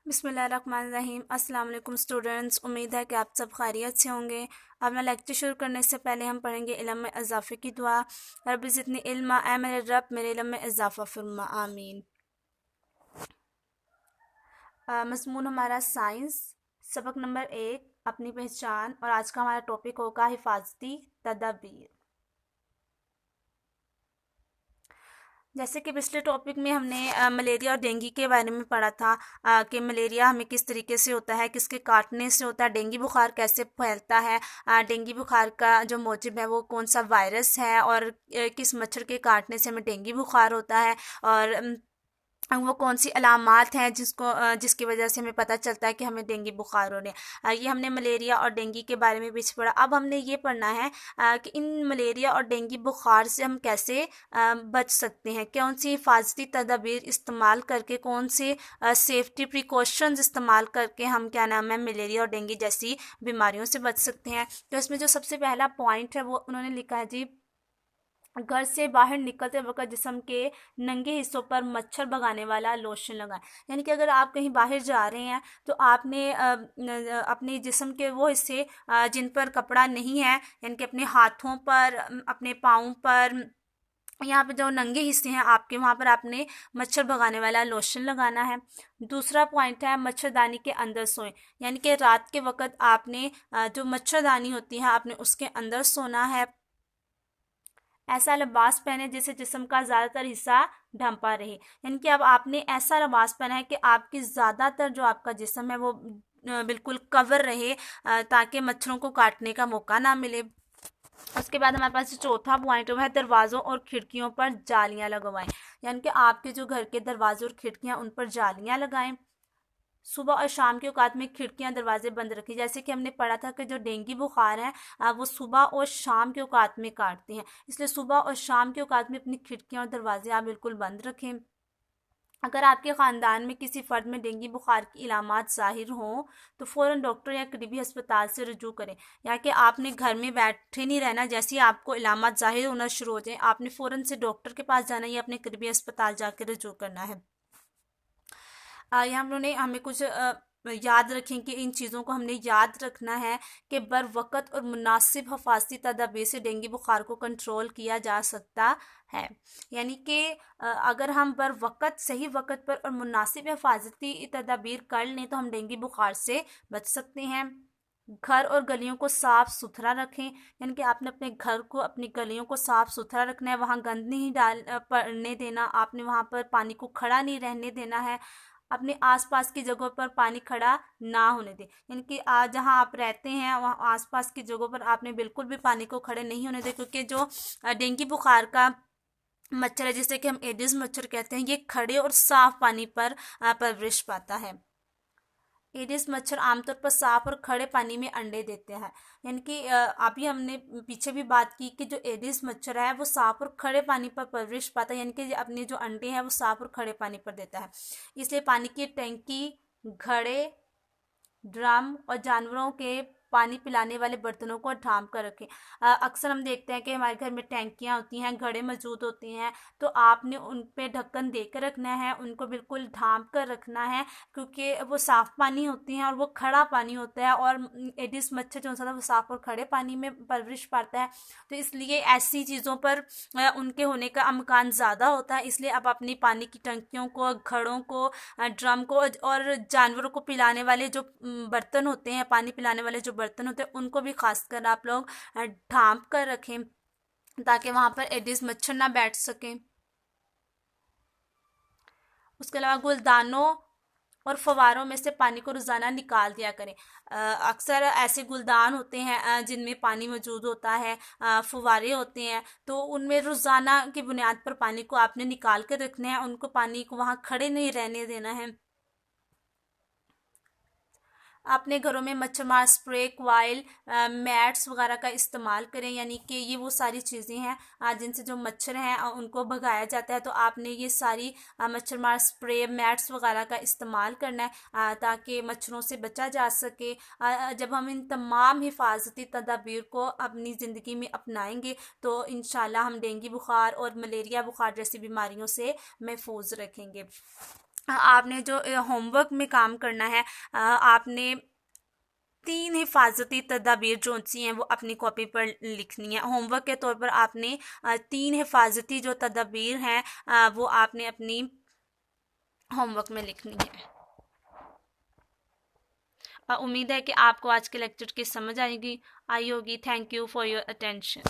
बिस्मिल्लाहिर्रहमानिर्रहीम। अस्सलाम वालेकुम स्टूडेंट्स, उम्मीद है कि आप सब खैरियत से होंगे। अपना लेक्चर शुरू करने से पहले हम पढ़ेंगे इल्म में इजाफ़े की दुआ। रब ज़िदनी इल्मा, ऐ मेरे रब मेरे इल्म में इजाफ़ा फरमा, आमीन। मज़मून हमारा साइंस, सबक नंबर 1 अपनी पहचान, और आज का हमारा टॉपिक होगा हिफाजती तदाबीर। जैसे कि पिछले टॉपिक में हमने मलेरिया और डेंगू के बारे में पढ़ा था कि मलेरिया हमें किस तरीके से होता है, किसके काटने से होता है, डेंगू बुखार कैसे फैलता है, डेंगू बुखार का जो मौजब है वो कौन सा वायरस है, और किस मच्छर के काटने से हमें डेंगू बुखार होता है, और वो कौन सी अलामात हैं जिसकी वजह से हमें पता चलता है कि हमें डेंगू बुखार हो रहे हैं। ये हमने मलेरिया और डेंगू के बारे में पीछे पढ़ा। अब हमने ये पढ़ना है कि इन मलेरिया और डेंगू बुखार से हम कैसे बच सकते हैं, कौन सी हिफाजती तदाबीर इस्तेमाल करके, कौन से सेफ्टी प्रिकॉशंस इस्तेमाल करके हम क्या नाम है मलेरिया और डेंगू जैसी बीमारियों से बच सकते हैं। तो इसमें जो सबसे पहला पॉइंट है वो उन्होंने लिखा है जी, घर से बाहर निकलते वक्त जिस्म के नंगे हिस्सों पर मच्छर भगाने वाला लोशन लगाएं। यानी कि अगर आप कहीं बाहर जा रहे हैं तो आपने अपने जिस्म के वो हिस्से जिन पर कपड़ा नहीं है, यानी कि अपने हाथों पर, अपने पाँव पर, यहाँ पे जो नंगे हिस्से हैं आपके, वहाँ पर आपने मच्छर भगाने वाला लोशन लगाना है। दूसरा पॉइंट है मच्छरदानी के अंदर सोएं। यानी कि रात के वक्त आपने जो मच्छरदानी होती है आपने उसके अंदर सोना है। ऐसा लिबास पहने जिससे जिस्म का ज़्यादातर हिस्सा ढंपा रहे। यानी कि अब आपने ऐसा लिबास पहना है कि आपकी ज़्यादातर जो आपका जिस्म है वो बिल्कुल कवर रहे, ताकि मच्छरों को काटने का मौका ना मिले। उसके बाद हमारे पास जो चौथा पॉइंट है दरवाज़ों और खिड़कियों पर जालियाँ लगवाएं। यानी कि आपके जो घर के दरवाजे और खिड़कियाँ उन पर जालियाँ लगाएं। सुबह और शाम के औकात में खिड़कियां दरवाजे बंद रखें। जैसे कि हमने पढ़ा था कि जो डेंगू बुखार है वो सुबह और शाम के औकात में काटते हैं, इसलिए सुबह और शाम के औकात में अपनी खिड़कियां और दरवाजे आप बिल्कुल बंद रखें। अगर आपके ख़ानदान में किसी फ़र्द में डेंगू बुखार की इलामात ज़ाहिर हों तो फ़ौरन डॉक्टर या करीबी अस्पताल से रजू करें। या कि आपने घर में बैठे नहीं रहना, जैसे ही आपको इलामात ज़ाहिर होना शुरू हो जाए आपने फ़ौरन से डॉक्टर के पास जाना या अपने करीबी अस्पताल जाकर रजू करना है। यहाँ उन्होंने हमें कुछ याद रखें कि इन चीज़ों को हमने याद रखना है कि बर वक़्त और मुनासिब हिफाजती तदाबीर से डेंगू बुखार को कंट्रोल किया जा सकता है। यानी कि अगर हम बर वक़्त, सही वक़्त पर और मुनासिब हिफाजती तदाबीर कर लें तो हम डेंगू बुखार से बच सकते हैं। घर और गलियों को साफ़ सुथरा रखें। यानी कि आपने अपने घर को, अपनी गलियों को साफ़ सुथरा रखना है। वहाँ गंद नहीं पड़ने देना, आपने वहाँ पर पानी को खड़ा नहीं रहने देना है। अपने आसपास की जगहों पर पानी खड़ा ना होने दें। यानी कि आज जहाँ आप रहते हैं वहाँ आसपास की जगहों पर आपने बिल्कुल भी पानी को खड़े नहीं होने दें, क्योंकि जो डेंगू बुखार का मच्छर है जिसे कि हम एडिस मच्छर कहते हैं, ये खड़े और साफ पानी पर परवरिश पाता है। एडिस मच्छर आमतौर पर साफ और खड़े पानी में अंडे देते हैं। यानी कि अभी हमने पीछे भी बात की कि जो एडिस मच्छर है वो साफ और खड़े पानी पर परवरिश पाता है, यानी कि अपने जो अंडे हैं वो साफ और खड़े पानी पर देता है। इसलिए पानी की टैंकी, घड़े, ड्रम और जानवरों के पानी पिलाने वाले बर्तनों को ढांप कर रखें। अक्सर हम देखते हैं कि हमारे घर में टैंकियाँ होती हैं, घड़े मौजूद होते हैं, तो आपने उन पे ढक्कन देकर रखना है, उनको बिल्कुल ढांप कर रखना है, क्योंकि वो साफ़ पानी होती हैं और वो खड़ा पानी होता है, और एडिस मच्छर जो होता है वो साफ़ और खड़े पानी में परवरिश पाता है। तो इसलिए ऐसी चीज़ों पर उनके होने का अमकान ज़्यादा होता है। इसलिए अब अपनी पानी की टंकियों को, घड़ों को, ड्रम को और जानवरों को पिलाने वाले जो बर्तन होते हैं, पानी पिलाने वाले जो बर्तन होते हैं, उनको भी खासकर आप लोग ढांप कर रखें, ताकि वहाँ पर एडिस मच्छर ना बैठ सकें। उसके अलावा गुलदानों और फवारों में से पानी को रोज़ाना निकाल दिया करें। अक्सर ऐसे गुलदान होते हैं जिनमें पानी मौजूद होता है, फुवारे होते हैं, तो उनमें रोज़ाना की बुनियाद पर पानी को आपने निकाल कर रखना है, उनको पानी को वहाँ खड़े नहीं रहने देना है। अपने घरों में मच्छर मार स्प्रे, क्वाइल, मैट्स वगैरह का इस्तेमाल करें। यानी कि ये वो सारी चीज़ें हैं जिनसे जो मच्छर हैं उनको भगाया जाता है। तो आपने ये सारी मच्छर मार स्प्रे, मैट्स वगैरह का इस्तेमाल करना है ताकि मच्छरों से बचा जा सके। जब हम इन तमाम हिफाजती तदाबीर को अपनी ज़िंदगी में अपनाएंगे तो इंशाल्लाह हम डेंगू बुखार और मलेरिया बुखार जैसी बीमारियों से महफूज रखेंगे। आपने जो होमवर्क में काम करना है, आपने 3 हिफाजती तदाबीर जो सी हैं वो अपनी कॉपी पर लिखनी है। होमवर्क के तौर पर आपने 3 हिफाजती जो तदाबीर हैं वो आपने अपनी होमवर्क में लिखनी है। उम्मीद है कि आपको आज के लेक्चर की समझ आई होगी। Thank you for your attention.